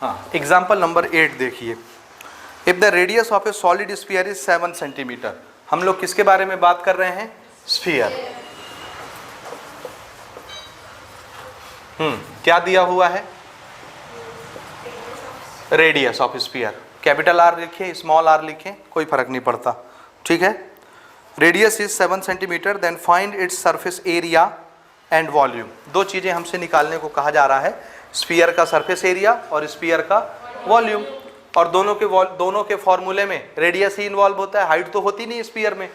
हाँ, example number 8 देखिए। If the radius of A solid sphere is 7 centimetre. हम लोग किसके बारे में बात कर रहे हैं? स्फीयर। क्या दिया हुआ है? Radius of sphere. Capital R लिखे, स्मॉल आर लिखें, कोई फर्क नहीं पड़ता, ठीक है। Radius is 7 centimetre, then find its surface area and volume. दो चीज़ें हमसे निकालने को कहा जा रहा है, स्फीयर का सरफेस एरिया और स्फीयर का वॉल्यूम। और दोनों के फॉर्मूले में रेडियस ही इन्वॉल्व होता है, हाइट तो होती नहीं स्फीयर में,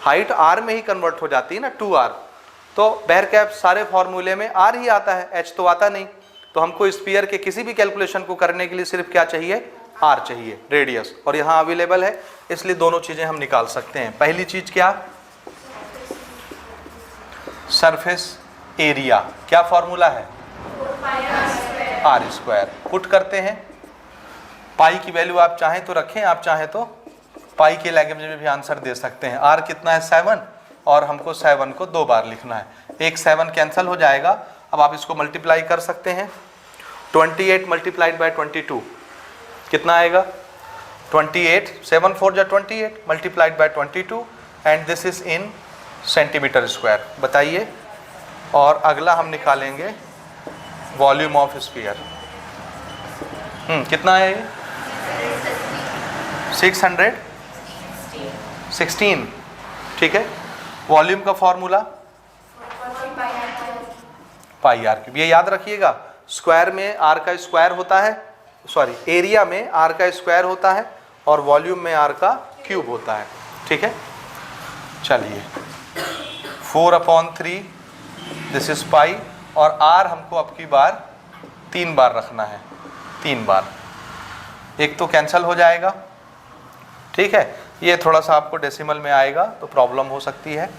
हाइट आर में ही कन्वर्ट हो जाती है ना, 2r। तो बहरकैफ सारे फॉर्मूले में आर ही आता है, एच तो आता नहीं। तो हमको स्फीयर के किसी भी कैलकुलेशन को करने के लिए सिर्फ क्या चाहिए? आर चाहिए, रेडियस, और यहाँ अवेलेबल है, इसलिए दोनों चीजें हम निकाल सकते हैं। पहली चीज क्या? Surface area. क्या फॉर्मूला है? R square. पुट करते हैं, पाई की वैल्यू आप चाहें तो रखें, आप चाहें तो पाई के लैंग्वेज में भी आंसर दे सकते हैं। आर कितना है? 7, और हमको 7 को 2 बार लिखना है। एक 7 कैंसिल हो जाएगा। अब आप इसको मल्टीप्लाई कर सकते हैं। 28 मल्टीप्लाइड बाय 22 कितना आएगा? 28, 7 4 जा 28 multiplied by 22, and this is in centimetre square. बताइए। और अगला हम निकालेंगे वॉल्यूम ऑफ स्फीयर। कितना है ये? 616, ठीक है। वॉल्यूम का फॉर्मूला पाई आर क्यूब। ये याद रखिएगा, स्क्वायर में आर का स्क्वायर होता है, सॉरी एरिया में आर का स्क्वायर होता है और वॉल्यूम में आर का क्यूब होता है, ठीक है। चलिए 4/3 दिस इज पाई, और आर हमको अब की बार 3 बार रखना है, 3 बार। एक तो कैंसिल हो जाएगा, ठीक है। ये थोड़ा सा आपको डेसिमल में आएगा तो प्रॉब्लम हो सकती है।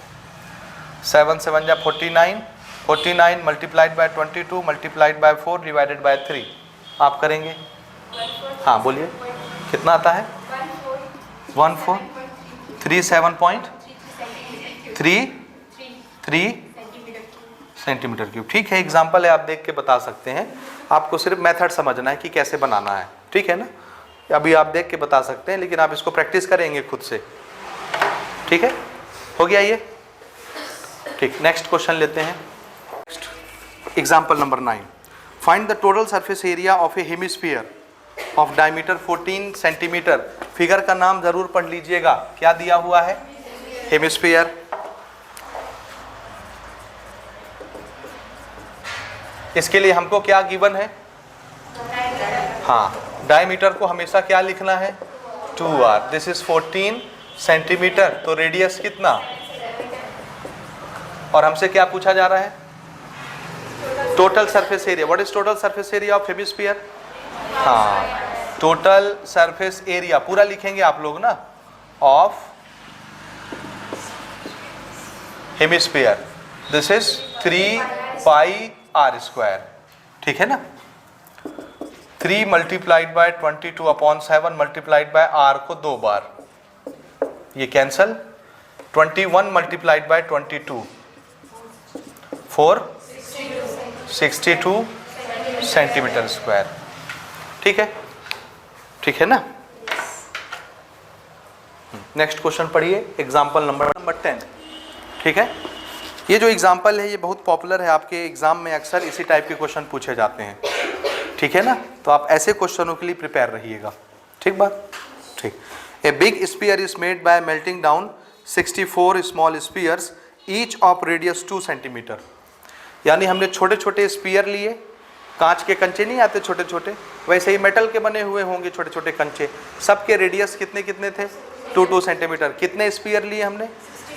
7 7 जा 49, 49 multiplied by 22 multiplied by 4 divided by 3 आप करेंगे। हाँ बोलिए, कितना आता है? 1437.33 सेंटीमीटर क्यूब, ठीक है। एग्जाम्पल है, आप देख के बता सकते हैं। आपको सिर्फ मेथड समझना है कि कैसे बनाना है, ठीक है ना। अभी आप देख के बता सकते हैं, लेकिन आप इसको प्रैक्टिस करेंगे खुद से, ठीक है। हो गया ये, ठीक। नेक्स्ट क्वेश्चन लेते हैं। Example number 9। Find the total surface area of A hemisphere of diameter 14 centimetre. Figure का नाम जरूर पढ़ लीजिएगा। क्या दिया हुआ है? हेमिस्फीयर। इसके लिए हमको क्या गिवन है? हाँ, डायमीटर को हमेशा क्या लिखना है? 2r। दिस इज 14 सेंटीमीटर, तो रेडियस कितना? और हमसे क्या पूछा जा रहा है? Total surface area. What is total surface area of hemisphere? हाँ, टोटल सरफेस एरिया पूरा लिखेंगे आप लोग ना, of hemisphere. This is 3 pi R square, ठीक है ना। 3 multiplied by 22/7 multiplied by R को 2 बार, ये cancel. 21 multiplied by 22 462 centimetre square, ठीक है, ठीक है ना। नेक्स्ट क्वेश्चन पढ़िए, एग्जाम्पल नंबर 10, ठीक है। ये जो एग्जाम्पल है ये बहुत पॉपुलर है, आपके एग्जाम में अक्सर इसी टाइप के क्वेश्चन पूछे जाते हैं, ठीक है ना। तो आप ऐसे क्वेश्चनों के लिए प्रिपेयर रहिएगा, ठीक बात, ठीक। A big sphere is made by melting down 64 small spheres each of radius 2 centimetre. यानी हमने छोटे छोटे स्फीयर लिए, कांच के कंचे नहीं आते छोटे छोटे, वैसे ही मेटल के बने हुए होंगे छोटे छोटे कंचे, सबके रेडियस कितने कितने थे? 2 सेंटीमीटर। कितने स्फीयर लिए हमने?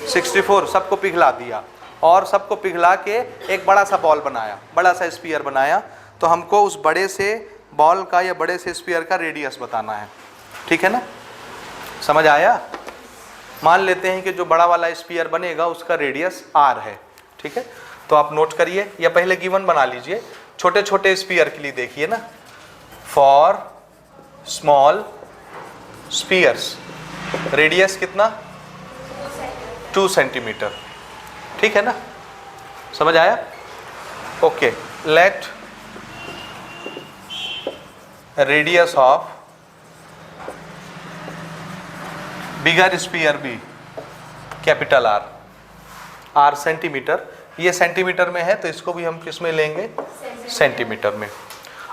64। सबको पिघला दिया और सबको पिघला के एक बड़ा सा बॉल बनाया, बड़ा सा स्फीयर बनाया। तो हमको उस बड़े से बॉल का या बड़े से स्फीयर का रेडियस बताना है, ठीक है ना। समझ आया? मान लेते हैं कि जो बड़ा वाला स्फीयर बनेगा उसका रेडियस r है, ठीक है। तो आप नोट करिए या पहले गिवन बना लीजिए। छोटे छोटे स्फीयर के लिए देखिए ना, फॉर स्मॉल स्फीयर्स रेडियस कितना? 2 सेंटीमीटर, ठीक है ना। समझ आया? Okay, let radius of bigger sphere be capital R, R centimetre, ये सेंटीमीटर में है तो इसको भी हम किस में लेंगे, सेंटीमीटर में।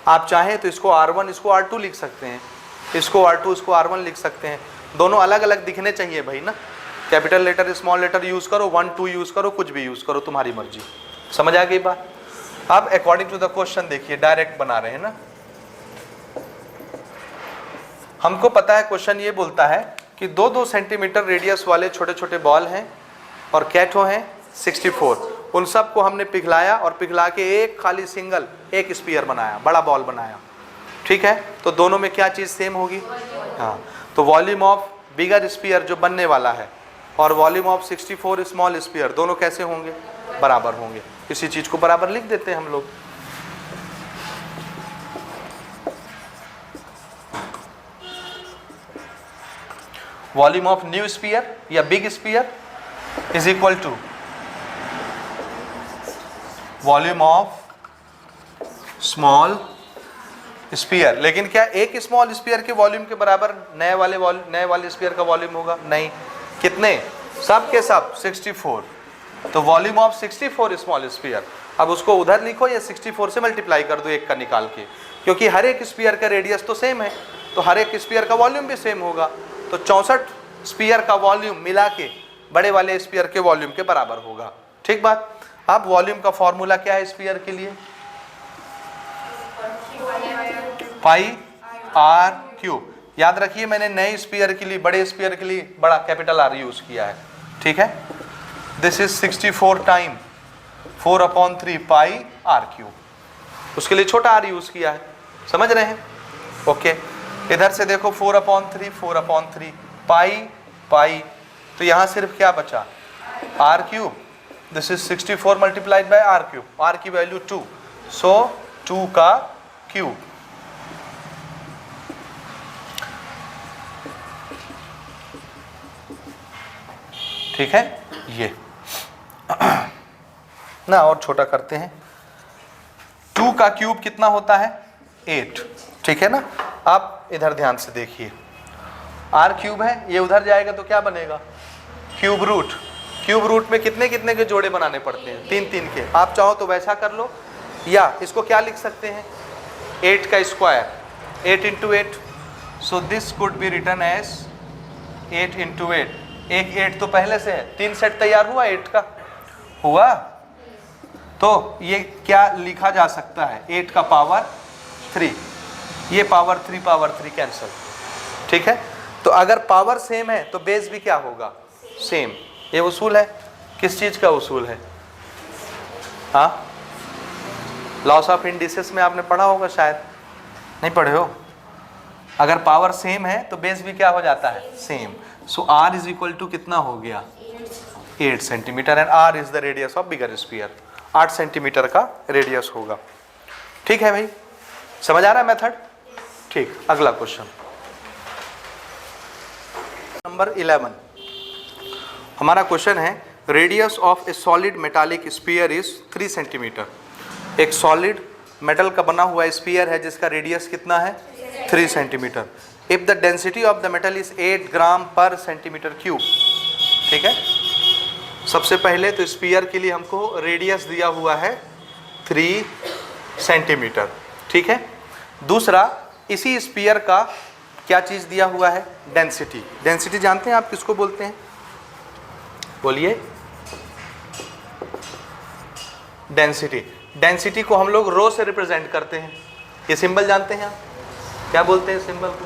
आप चाहें तो इसको R1 इसको R2 लिख सकते हैं, इसको R2 इसको R1 लिख सकते हैं, दोनों अलग अलग दिखने चाहिए भाई ना। Capital letter small letter use करो, 1 2 यूज़ करो, कुछ भी यूज़ करो, तुम्हारी मर्जी। समझ आ गई बात। अब अकॉर्डिंग टू द क्वेश्चन देखिए, डायरेक्ट बना रहे हैं ना। हमको पता है क्वेश्चन ये बोलता है कि 2-2 सेंटीमीटर रेडियस वाले छोटे छोटे बॉल हैं और कैथो हैं 64, उन सब को हमने पिघलाया और पिघला के एक खाली सिंगल एक स्फीयर बनाया, बड़ा बॉल बनाया। ठीक है, तो दोनों में क्या चीज़ सेम होगी, हाँ, तो वॉल्यूम ऑफ बिगर स्फीयर जो बनने वाला है और वॉल्यूम ऑफ 64 स्मॉल स्फीयर दोनों कैसे होंगे, बराबर होंगे। इसी चीज़ को बराबर लिख देते हैं हम लोग। वॉल्यूम ऑफ न्यू स्फीयर या big sphere is equal to volume of small sphere. लेकिन क्या एक स्मॉल स्फीयर के वॉल्यूम के बराबर नए वाले स्फीयर का वॉल्यूम होगा, नहीं। कितने, सब के सब 64, तो वॉल्यूम ऑफ 64 स्मॉल स्फीयर। अब उसको उधर लिखो या 64 से मल्टीप्लाई कर दो एक का निकाल के, क्योंकि हर एक स्फीयर का रेडियस तो सेम है, तो हर एक स्फीयर का वॉल्यूम भी सेम होगा। तो 64 स्फीयर का वॉल्यूम मिला के बड़े वाले स्फीयर के वॉल्यूम के बराबर होगा। ठीक बात। अब वॉल्यूम का फॉर्मूला क्या है स्फीयर के लिए, पाई आर क्यूब। याद रखिए मैंने नए स्फीयर के लिए, बड़े स्फीयर के लिए बड़ा कैपिटल आर यूज किया है। ठीक है, this is 64 time 4/3 pi R cube, उसके लिए छोटा आर यूज किया है। समझ रहे हैं, ओके। इधर से देखो 4/3 पाई पाई, तो यहाँ सिर्फ क्या बचा, R cube. This is 64 multiplied by R cube, R की वैल्यू 2, सो 2 का क्यूब। ठीक है, ये ना और छोटा करते हैं, 2 का क्यूब कितना होता है, 8। ठीक है ना। आप इधर ध्यान से देखिए, आर क्यूब है, ये उधर जाएगा तो क्या बनेगा, क्यूब रूट। क्यूब रूट में कितने कितने के जोड़े बनाने पड़ते हैं, 3-3 के। आप चाहो तो वैसा कर लो, या इसको क्या लिख सकते हैं, 8 का square, 8 × 8, so this could be written as 8 × 8। एक 8 तो पहले से है, 3 सेट तैयार हुआ 8 का, हुआ। तो ये क्या लिखा जा सकता है, 8 का पावर 3, ये पावर 3 कैंसल। ठीक है, तो अगर पावर सेम है तो बेस भी क्या होगा, सेम। ये उसूल है, किस चीज़ का उसूल है, हाँ, लॉस ऑफ इंडिसेस में आपने पढ़ा होगा, शायद नहीं पढ़े हो। अगर पावर सेम है तो बेस भी क्या हो जाता है, same. So R is equal to कितना हो गया, 8 centimetre, and R is the radius of bigger sphere. 8 centimetre का रेडियस होगा। ठीक है भाई, समझ आ रहा है मेथड। ठीक, अगला क्वेश्चन नंबर 11। हमारा क्वेश्चन है, radius of A solid metallic sphere is 3 centimetre. एक सॉलिड मेटल का बना हुआ स्फीयर है जिसका रेडियस कितना है, 3 centimetre. If the density of the metal is 8 ग्राम पर सेंटीमीटर क्यूब। ठीक है, सबसे पहले तो स्फीयर के लिए हमको रेडियस दिया हुआ है 3 सेंटीमीटर। ठीक है, दूसरा इसी स्फीयर का क्या चीज़ दिया हुआ है, डेंसिटी। डेंसिटी जानते हैं आप किसको बोलते हैं, बोलिए, डेंसिटी। डेंसिटी को हम लोग रो से रिप्रेजेंट करते हैं। ये सिंबल जानते हैं आप, क्या बोलते हैं सिंबल को,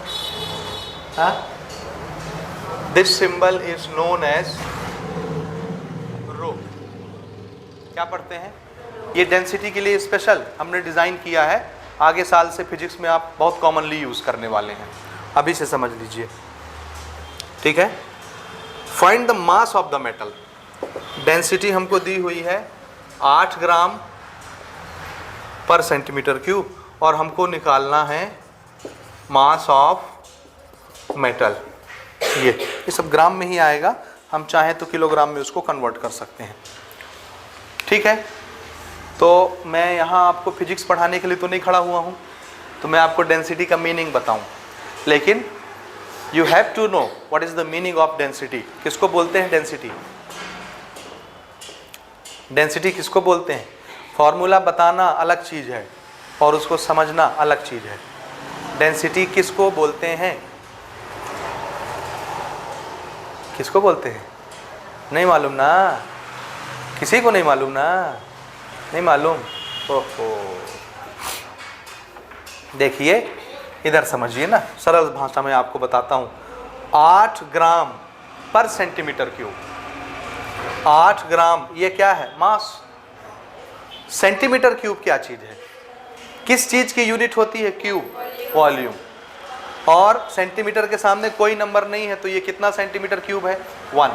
हाँ, this symbol is known as rho. क्या पढ़ते हैं, ये डेंसिटी के लिए स्पेशल हमने डिज़ाइन किया है, आगे साल से फिजिक्स में आप बहुत कॉमनली यूज़ करने वाले हैं, अभी से समझ लीजिए। ठीक है, find the mass of the metal. Density हमको दी हुई है 8 ग्राम पर सेंटीमीटर क्यूब, और हमको निकालना है मास ऑफ मेटल। ये सब ग्राम में ही आएगा, हम चाहें तो किलोग्राम में उसको कन्वर्ट कर सकते हैं। ठीक है, तो मैं यहाँ आपको फिजिक्स पढ़ाने के लिए तो नहीं खड़ा हुआ हूँ, तो मैं आपको डेंसिटी का मीनिंग बताऊं, लेकिन you have to know what is the meaning of density. किसको बोलते हैं डेंसिटी? डेंसिटी किसको बोलते हैं? फॉर्मूला बताना अलग चीज़ है और उसको समझना अलग चीज़ है। डेंसिटी किसको बोलते हैं? किसको बोलते हैं? नहीं मालूम ना? किसी को नहीं मालूम ना? नहीं मालूम? ओहो, देखिए इधर समझिए ना, सरल भाषा में आपको बताता हूँ। 8 ग्राम पर सेंटीमीटर क्यूब। 8 ग्राम ये क्या है? मास। सेंटीमीटर क्यूब क्या चीज़ है? किस चीज़ की यूनिट होती है? Cube, volume. और सेंटीमीटर के सामने कोई नंबर नहीं है, तो ये कितना सेंटीमीटर क्यूब है? 1।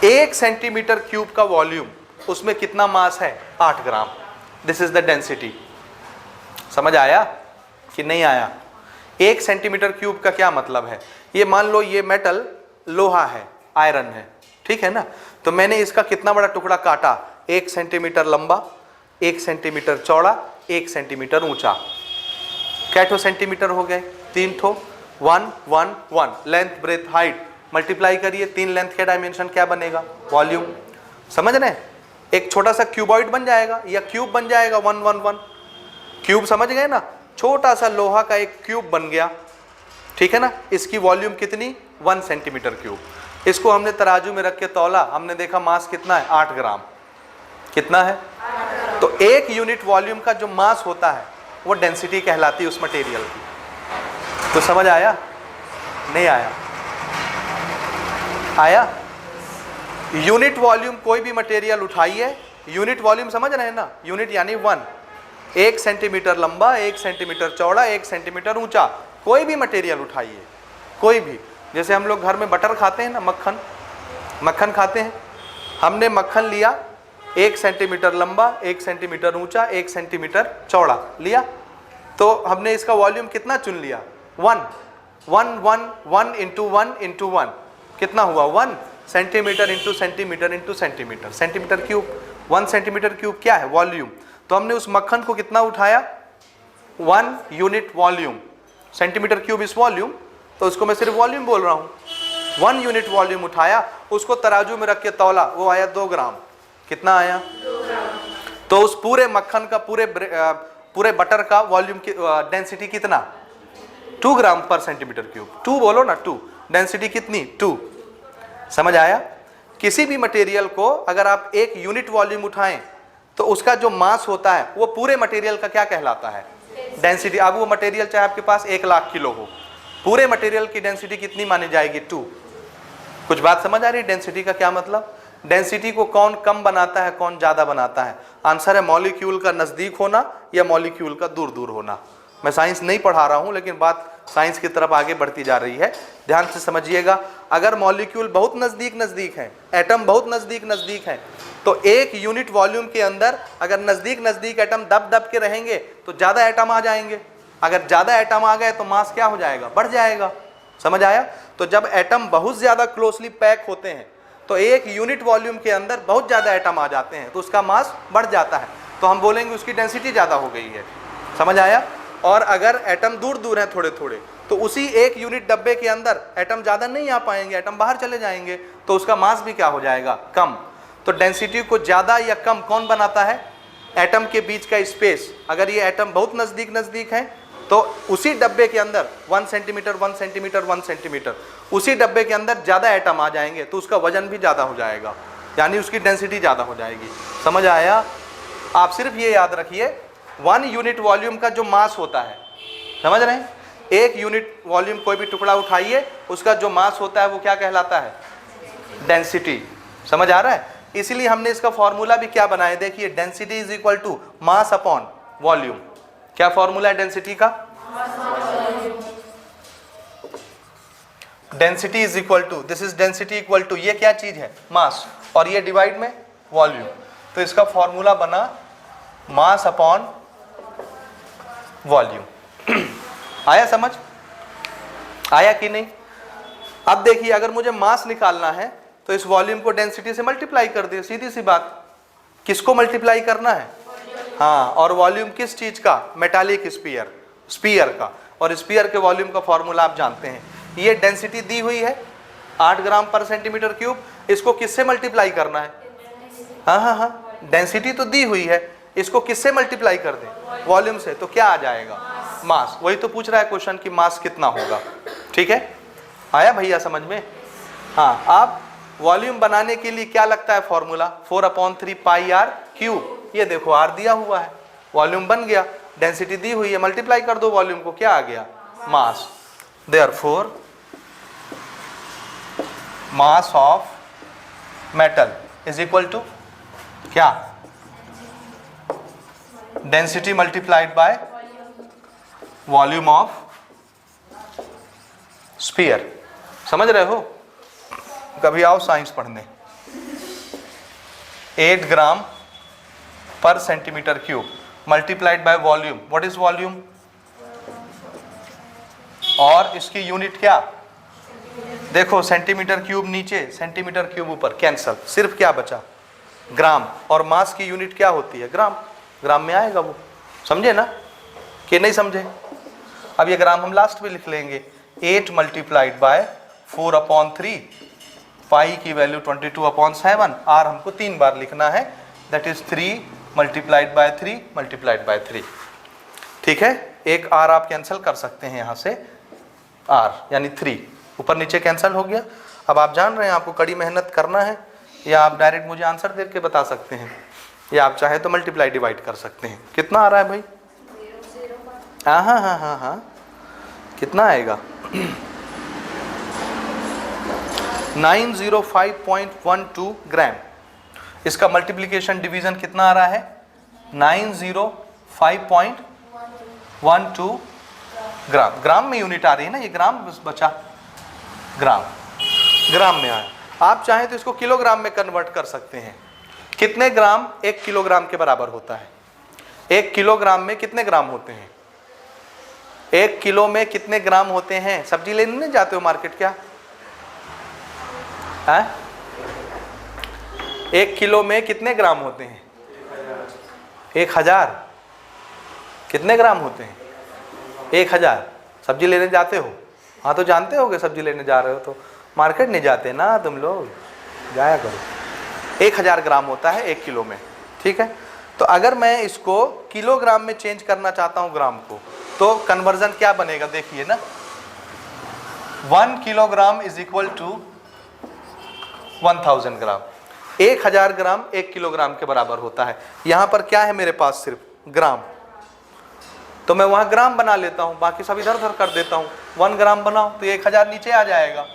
1 सेंटीमीटर क्यूब का वॉल्यूम, उसमें कितना मास है? 8 gram. This is the density. समझ आया कि नहीं आया? 1 सेंटीमीटर क्यूब का क्या मतलब है? ये मान लो ये मेटल लोहा है, आयरन है, ठीक है ना? तो मैंने इसका कितना बड़ा टुकड़ा काटा? 1 सेंटीमीटर लंबा, 1 सेंटीमीटर चौड़ा, 1 सेंटीमीटर ऊंचा। क्या ठो सेंटीमीटर हो गए? 3 ठो। 1 1 1 लेंथ ब्रेथ हाइट मल्टीप्लाई करिए, 3 लेंथ के डायमेंशन क्या बनेगा? वॉल्यूम। समझ रहे हैं? एक छोटा सा क्यूबॉइड बन जाएगा या क्यूब बन जाएगा 1 1 1। क्यूब समझ गए ना? छोटा सा लोहा का एक क्यूब बन गया, ठीक है ना? इसकी वॉल्यूम कितनी? 1 सेंटीमीटर क्यूब। इसको हमने तराजू में रख के तौला, हमने देखा मास कितना है? 8 ग्राम। कितना है? तो 1 यूनिट वॉल्यूम का जो मास होता है वो डेंसिटी कहलाती है उस मटेरियल की। तो समझ आया? नहीं आया? आया? यूनिट वॉल्यूम कोई भी मटेरियल उठाइए, यूनिट वॉल्यूम समझ रहे हैं ना? यूनिट यानी 1। 1 सेंटीमीटर लंबा, 1 सेंटीमीटर चौड़ा, 1 सेंटीमीटर ऊंचा। कोई भी मटेरियल उठाइए, कोई भी। जैसे हम लोग घर में बटर खाते हैं ना, मक्खन, मक्खन खाते हैं। हमने मक्खन लिया, 1 सेंटीमीटर लंबा, 1 सेंटीमीटर ऊंचा, 1 सेंटीमीटर चौड़ा लिया, तो हमने इसका वॉल्यूम कितना चुन लिया? 1 1 1 1 इंटू 1 इंटू 1 कितना हुआ? 1 centimetre into centimetre into centimetre, centimetre cube. 1 centimetre cube क्या है? वॉल्यूम। तो हमने उस मक्खन को कितना उठाया? 1 यूनिट वॉल्यूम। सेंटीमीटर क्यूब इस वॉल्यूम, तो उसको मैं सिर्फ वॉल्यूम बोल रहा हूँ। 1 यूनिट वॉल्यूम उठाया, उसको तराजू में रख के तौला, वो आया 2 ग्राम। कितना आया? 2 ग्राम। तो उस पूरे मक्खन का, पूरे बटर का वॉल्यूम की डेंसिटी कितना? 2 ग्राम पर सेंटीमीटर क्यूब। 2 बोलो ना, 2। डेंसिटी कितनी? 2। समझ आया? किसी भी मटेरियल को अगर आप 1 यूनिट वॉल्यूम उठाएं तो उसका जो मास होता है वो पूरे मटेरियल का क्या कहलाता है? डेंसिटी। अब वो मटेरियल चाहे आपके पास 1 लाख किलो हो, पूरे मटेरियल की डेंसिटी कितनी मानी जाएगी? 2। कुछ बात समझ आ रही है? डेंसिटी का क्या मतलब? डेंसिटी को कौन कम बनाता है, कौन ज़्यादा बनाता है? आंसर है मॉलिक्यूल का नज़दीक होना या मॉलिक्यूल का दूर दूर होना। मैं साइंस नहीं पढ़ा रहा हूँ, लेकिन बात साइंस की तरफ आगे बढ़ती जा रही है, ध्यान से समझिएगा। अगर मॉलिक्यूल बहुत नज़दीक नज़दीक है, एटम बहुत नज़दीक नज़दीक है, तो 1 यूनिट वॉल्यूम के अंदर अगर नज़दीक नज़दीक एटम दब दब के रहेंगे तो ज़्यादा एटम आ जाएंगे। अगर ज़्यादा एटम आ गए तो मास क्या हो जाएगा? बढ़ जाएगा। समझ आया? तो जब एटम बहुत ज़्यादा क्लोजली पैक होते हैं तो 1 यूनिट वॉल्यूम के अंदर बहुत ज़्यादा एटम आ जाते हैं, तो उसका मास बढ़ जाता है, तो हम बोलेंगे उसकी डेंसिटी ज़्यादा हो गई है। समझ आया? और अगर एटम दूर दूर हैं थोड़े थोड़े, तो उसी 1 यूनिट डब्बे के अंदर एटम ज़्यादा नहीं आ पाएंगे, एटम बाहर चले जाएंगे, तो उसका मास भी क्या हो जाएगा? कम। तो डेंसिटी को ज़्यादा या कम कौन बनाता है? एटम के बीच का स्पेस। अगर ये एटम बहुत नज़दीक नज़दीक है तो उसी डब्बे के अंदर 1 सेंटीमीटर 1 सेंटीमीटर 1 सेंटीमीटर, उसी डब्बे के अंदर ज़्यादा एटम आ जाएंगे, तो उसका वजन भी ज़्यादा हो जाएगा, यानी उसकी डेंसिटी ज़्यादा हो जाएगी। समझ आया? आप सिर्फ ये याद रखिए, 1 यूनिट वॉल्यूम का जो मास होता है, समझ रहे हैं? 1 यूनिट वॉल्यूम कोई भी टुकड़ा उठाइए, उसका जो मास होता है वो क्या कहलाता है? डेंसिटी। समझ आ रहा है? इसीलिए हमने इसका फॉर्मूला भी क्या बनाया, देखिए, density is equal to mass upon volume. क्या फॉर्मूला है डेंसिटी का? Density is equal to, this is density equal to, ये क्या चीज है? मास, और ये डिवाइड में वॉल्यूम। तो इसका फॉर्मूला बना मास अपॉन वॉल्यूम। आया समझ? आया कि नहीं? अब देखिए, अगर मुझे मास निकालना है तो इस वॉल्यूम को डेंसिटी से मल्टीप्लाई कर दिए, सीधी सी बात। किसको मल्टीप्लाई करना है? हाँ, और वॉल्यूम किस चीज का? Metallic sphere. स्पीयर का, और स्पीयर के वॉल्यूम का फॉर्मूला आप जानते हैं। ये डेंसिटी दी हुई है 8 ग्राम पर सेंटीमीटर क्यूब, इसको किससे मल्टीप्लाई करना है? हाँ, डेंसिटी तो दी हुई है, इसको किससे मल्टीप्लाई कर दें? वॉल्यूम से। तो क्या आ जाएगा? मास। वही तो पूछ रहा है क्वेश्चन कि मास कितना होगा। ठीक है, आया भैया समझ में? हाँ, आप वॉल्यूम बनाने के लिए क्या लगता है फॉर्मूला? 4/3 pi R cube. ये देखो आर दिया हुआ है, वॉल्यूम बन गया, डेंसिटी दी हुई है, मल्टीप्लाई कर दो वॉल्यूम को, क्या आ गया? Mass. Therefore mass of metal is equal to क्या? Density multiplied by volume of sphere. समझ रहे हो? कभी आओ साइंस पढ़ने। 8 ग्राम पर centimetre cube multiplied by volume. What is volume? और इसकी यूनिट क्या? देखो सेंटीमीटर क्यूब नीचे, सेंटीमीटर क्यूब ऊपर, कैंसल, सिर्फ क्या बचा? ग्राम। और मास की यूनिट क्या होती है? ग्राम। ग्राम में आएगा वो। समझे ना कि नहीं समझे? अब ये ग्राम हम लास्ट में लिख लेंगे। 8 मल्टीप्लाइड बाय 4/3, पाई की वैल्यू 22/7, आर हमको 3 बार लिखना है, that is 3 multiplied bye 3 multiplied bye 3। ठीक है, एक आर आप कैंसिल कर सकते हैं यहाँ से, आर यानी 3 ऊपर नीचे कैंसिल हो गया। अब आप जान रहे हैं आपको कड़ी मेहनत करना है, या आप डायरेक्ट मुझे आंसर दे के बता सकते हैं, या आप चाहे तो मल्टीप्लाई डिवाइड कर सकते हैं। कितना आ रहा है भाई? हाँ, कितना आएगा? 905.12 ग्राम। इसका मल्टीप्लिकेशन डिवीजन कितना आ रहा है? 905.12 ग्राम। ग्राम में यूनिट आ रही है ना, ये ग्राम बचा, ग्राम में आया। आप चाहें तो इसको किलोग्राम में कन्वर्ट कर सकते हैं। कितने ग्राम 1 किलोग्राम के बराबर होता है? 1 किलोग्राम में कितने ग्राम होते हैं? 1 किलो में कितने ग्राम होते हैं? सब्जी लेने नहीं जाते हो मार्केट क्या? 1 किलो में कितने ग्राम होते हैं? 1000। कितने ग्राम होते हैं? 1000। सब्जी लेने जाते हो? हाँ, तो जानते होगे सब्जी लेने जा रहे हो तो। मार्केट नहीं जाते ना तुम लोग, जाया करो। 1000 ग्राम होता है 1 किलो में। ठीक है, तो अगर मैं इसको किलोग्राम में चेंज करना चाहता हूँ ग्राम को, तो कन्वर्जन क्या बनेगा? देखिए ना, 1 kilogram is equal to 1000 gram. 1000 gram 1 kilogram के बराबर होता है। यहाँ पर क्या है मेरे पास? सिर्फ ग्राम, तो मैं वहाँ ग्राम बना लेता हूँ, बाकी सब इधर उधर कर देता हूँ। 1 ग्राम बनाओ तो 1000 नीचे आ जाएगा।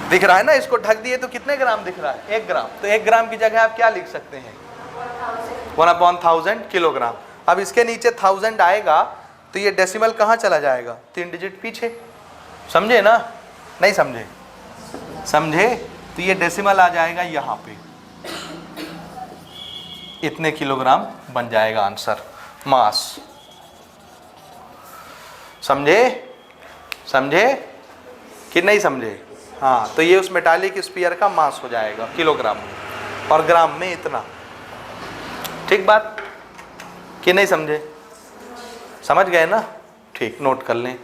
दिख रहा है ना? इसको ढक दिए तो कितने ग्राम दिख रहा है? 1 ग्राम। तो 1 ग्राम की जगह आप क्या लिख सकते हैं? 1/1000 किलोग्राम। अब इसके नीचे 1000 आएगा तो ये डेसिमल कहाँ चला जाएगा? 3 डिजिट पीछे। समझे ना? नहीं समझे? समझे? तो ये डेसिमल आ जाएगा यहाँ पे, इतने किलोग्राम बन जाएगा आंसर, मास। समझे? समझे कि नहीं समझे? हाँ, तो ये उस मेटालिक स्फीयर का मास हो जाएगा किलोग्राम में, और ग्राम में इतना। ठीक बात कि नहीं समझे? समझ गए ना? ठीक, नोट कर लें।